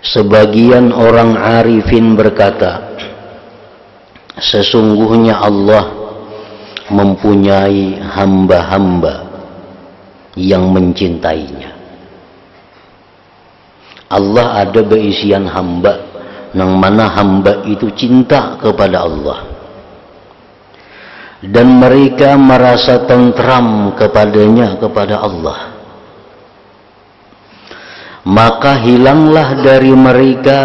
Sebagian orang arifin berkata, sesungguhnya Allah mempunyai hamba-hamba yang mencintainya. Allah ada beisian hamba, yang mana hamba itu cinta kepada Allah, dan mereka merasa tentram kepadanya, kepada Allah. Maka hilanglah dari mereka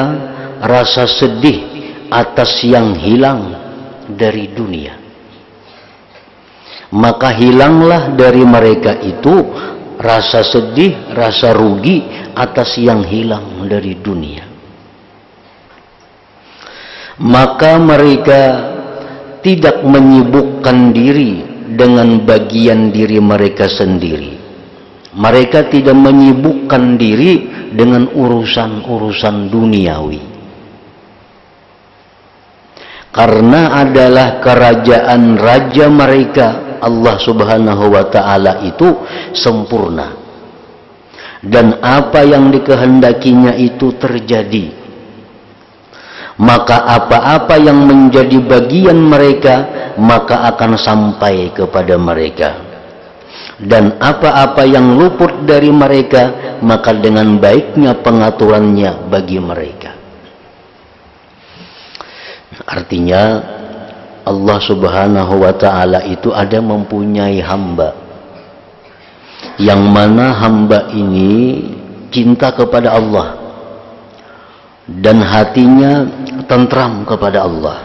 rasa sedih atas yang hilang dari dunia. Maka hilanglah dari mereka itu rasa sedih, rasa rugi atas yang hilang dari dunia. Maka mereka tidak menyibukkan diri dengan bagian diri mereka sendiri. Mereka tidak menyibukkan diri dengan urusan-urusan duniawi. Karena adalah kerajaan raja mereka, Allah Subhanahu wa ta'ala, itu sempurna. Dan apa yang dikehendakinya itu terjadi. Maka apa-apa yang menjadi bagian mereka, maka akan sampai kepada mereka. Dan apa-apa yang luput dari mereka, maka dengan baiknya pengaturannya bagi mereka. Artinya Allah Subhanahu wa ta'ala itu ada mempunyai hamba, yang mana hamba ini cinta kepada Allah dan hatinya tentram kepada Allah.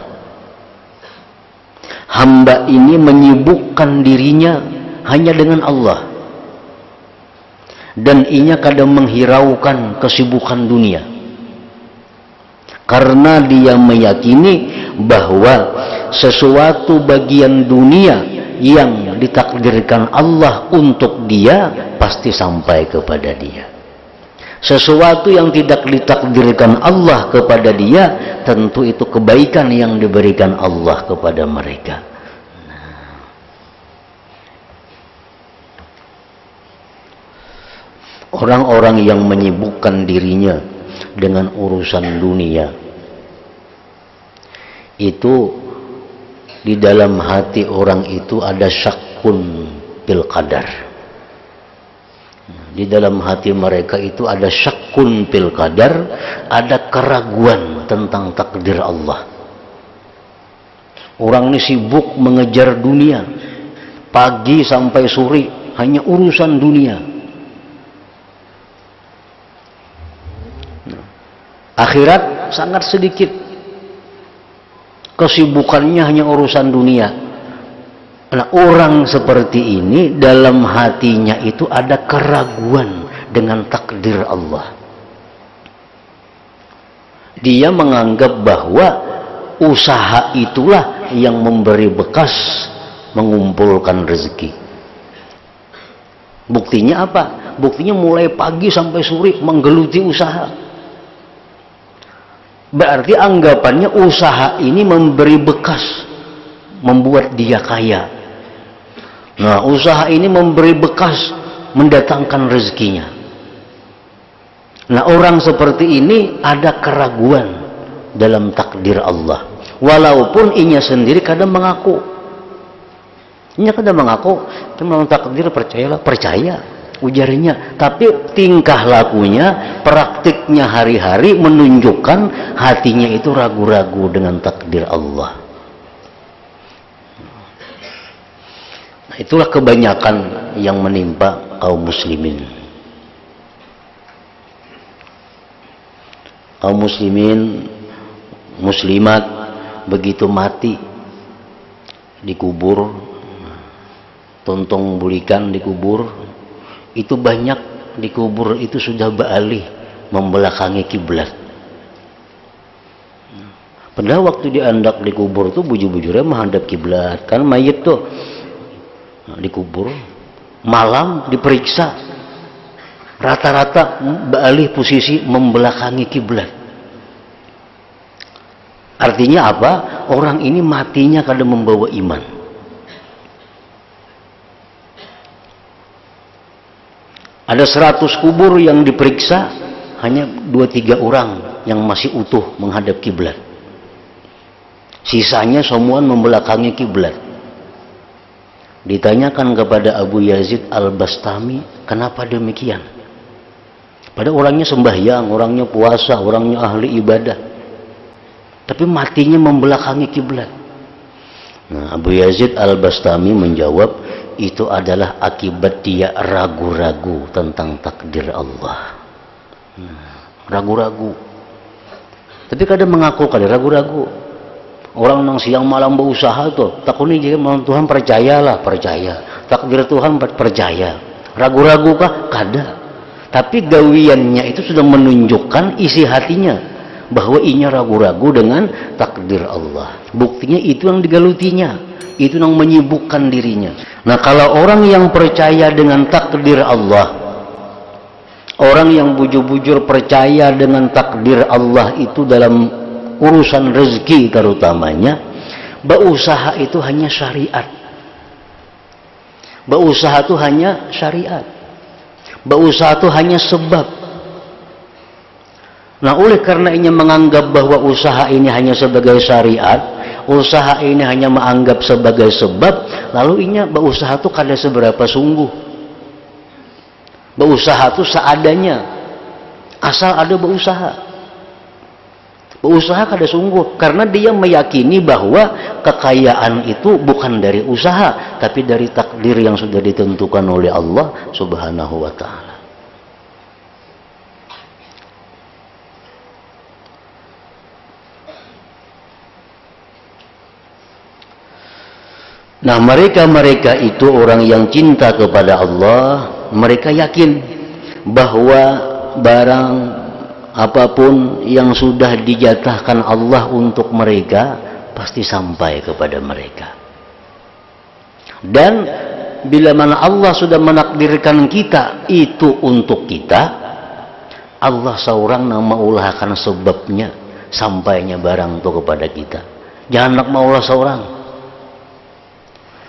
Hamba ini menyibukkan dirinya hanya dengan Allah, dan ia kadang menghiraukan kesibukan dunia, karena dia meyakini bahwa sesuatu bagian dunia yang ditakdirkan Allah untuk dia pasti sampai kepada dia. Sesuatu yang tidak ditakdirkan Allah kepada dia, tentu itu kebaikan yang diberikan Allah kepada mereka. Orang-orang yang menyibukkan dirinya dengan urusan dunia, itu di dalam hati orang itu ada syakkun bil qadar. Di dalam hati mereka itu ada syakkun bil qadar, ada keraguan tentang takdir Allah. Orang ini sibuk mengejar dunia, pagi sampai sore hanya urusan dunia. Akhirat sangat sedikit, kesibukannya hanya urusan dunia. Nah, orang seperti ini dalam hatinya itu ada keraguan dengan takdir Allah. Dia menganggap bahwa usaha itulah yang memberi bekas mengumpulkan rezeki. Buktinya apa? Buktinya mulai pagi sampai sore menggeluti usaha. Berarti anggapannya usaha ini memberi bekas, membuat dia kaya. Nah, usaha ini memberi bekas, mendatangkan rezekinya. Nah, orang seperti ini ada keraguan dalam takdir Allah. Walaupun inya sendiri kadang mengaku. Inya kadang mengaku, dalam takdir percayalah, percaya. Ujarnya, tapi tingkah lakunya, praktiknya hari-hari menunjukkan hatinya itu ragu-ragu dengan takdir Allah. Nah, itulah kebanyakan yang menimpa kaum muslimin. Kaum muslimin, muslimat begitu mati dikubur, tontong bulikan dikubur, itu banyak dikubur itu sudah beralih membelakangi kiblat. Padahal waktu diandak dikubur tuh bujur-bujurnya menghadap kiblat, kan mayit tuh. Nah, dikubur malam diperiksa, rata-rata beralih posisi membelakangi kiblat. Artinya apa? Orang ini matinya kadang membawa iman. Ada 100 kubur yang diperiksa, hanya 2-3 orang yang masih utuh menghadap kiblat. Sisanya semua membelakangi kiblat. Ditanyakan kepada Abu Yazid Al-Bastami, kenapa demikian? Pada orangnya sembahyang, orangnya puasa, orangnya ahli ibadah, tapi matinya membelakangi kiblat. Nah, Abu Yazid Al-Bastami menjawab, itu adalah akibat dia ragu-ragu tentang takdir Allah. Ragu-ragu. Tapi kadang mengaku kali ragu-ragu. Orang nang siang malam berusaha tuh, takuni jika malam Tuhan percayalah, percaya. Takdir Tuhan percaya. Ragu-ragu kah? Kada. Tapi gawiannya itu sudah menunjukkan isi hatinya bahwa inya ragu-ragu dengan takdir Allah. Buktinya itu yang digalutinya, itu yang menyibukkan dirinya. Nah, kalau orang yang percaya dengan takdir Allah, orang yang bujur-bujur percaya dengan takdir Allah itu dalam urusan rezeki terutamanya, berusaha itu hanya syariat. Berusaha itu hanya syariat. Berusaha itu hanya sebab. Nah, oleh karena ini menganggap bahwa usaha ini hanya sebagai syariat, usaha ini hanya menganggap sebagai sebab, lalu ini berusaha itu kada seberapa sungguh. Berusaha itu seadanya, asal ada berusaha. Berusaha kada sungguh, karena dia meyakini bahwa kekayaan itu bukan dari usaha, tapi dari takdir yang sudah ditentukan oleh Allah Subhanahu wa ta'ala. Nah, mereka-mereka itu orang yang cinta kepada Allah, mereka yakin bahwa barang apapun yang sudah dijatahkan Allah untuk mereka pasti sampai kepada mereka. Dan bila mana Allah sudah menakdirkan kita itu untuk kita, Allah seorang nama ulahkan sebabnya sampainya barang itu kepada kita. Jangan nak maulah seorang.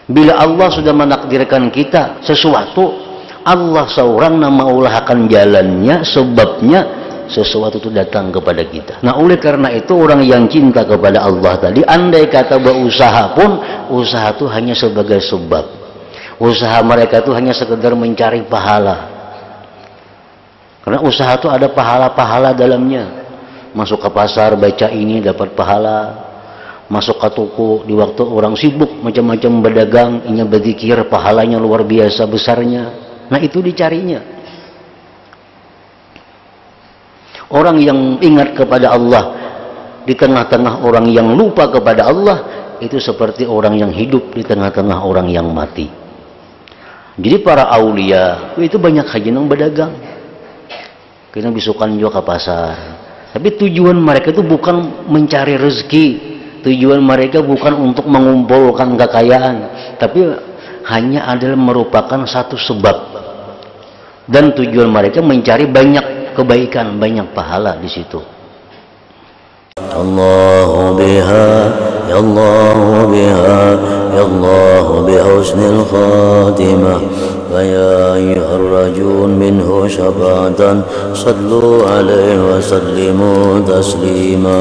Bila Allah sudah menakdirkan kita sesuatu, Allah seorang nama ulahkan jalannya, sebabnya sesuatu itu datang kepada kita. Nah, oleh karena itu orang yang cinta kepada Allah tadi, andai kata berusaha pun, usaha itu hanya sebagai sebab. Usaha mereka itu hanya sekedar mencari pahala. Karena usaha itu ada pahala-pahala dalamnya. Masuk ke pasar baca ini dapat pahala. Masuk ke toko di waktu orang sibuk macam-macam berdagang, inya berzikir, pahalanya luar biasa besarnya. Nah, itu dicarinya. Orang yang ingat kepada Allah di tengah-tengah orang yang lupa kepada Allah, itu seperti orang yang hidup di tengah-tengah orang yang mati. Jadi para aulia itu banyak haji yang berdagang. Kita bisukan juga ke pasar. Tapi tujuan mereka itu bukan mencari rezeki. Tujuan mereka bukan untuk mengumpulkan kekayaan, tapi hanya adalah merupakan satu sebab. Dan tujuan mereka mencari banyak kebaikan, banyak pahala di situ. Allahu biha, ya Allahu biha, ya Allahu bihusnil khatimah. Wa ya ayyuhar rajun minhu syafa'atan sallu alaihi wa sallimu taslima.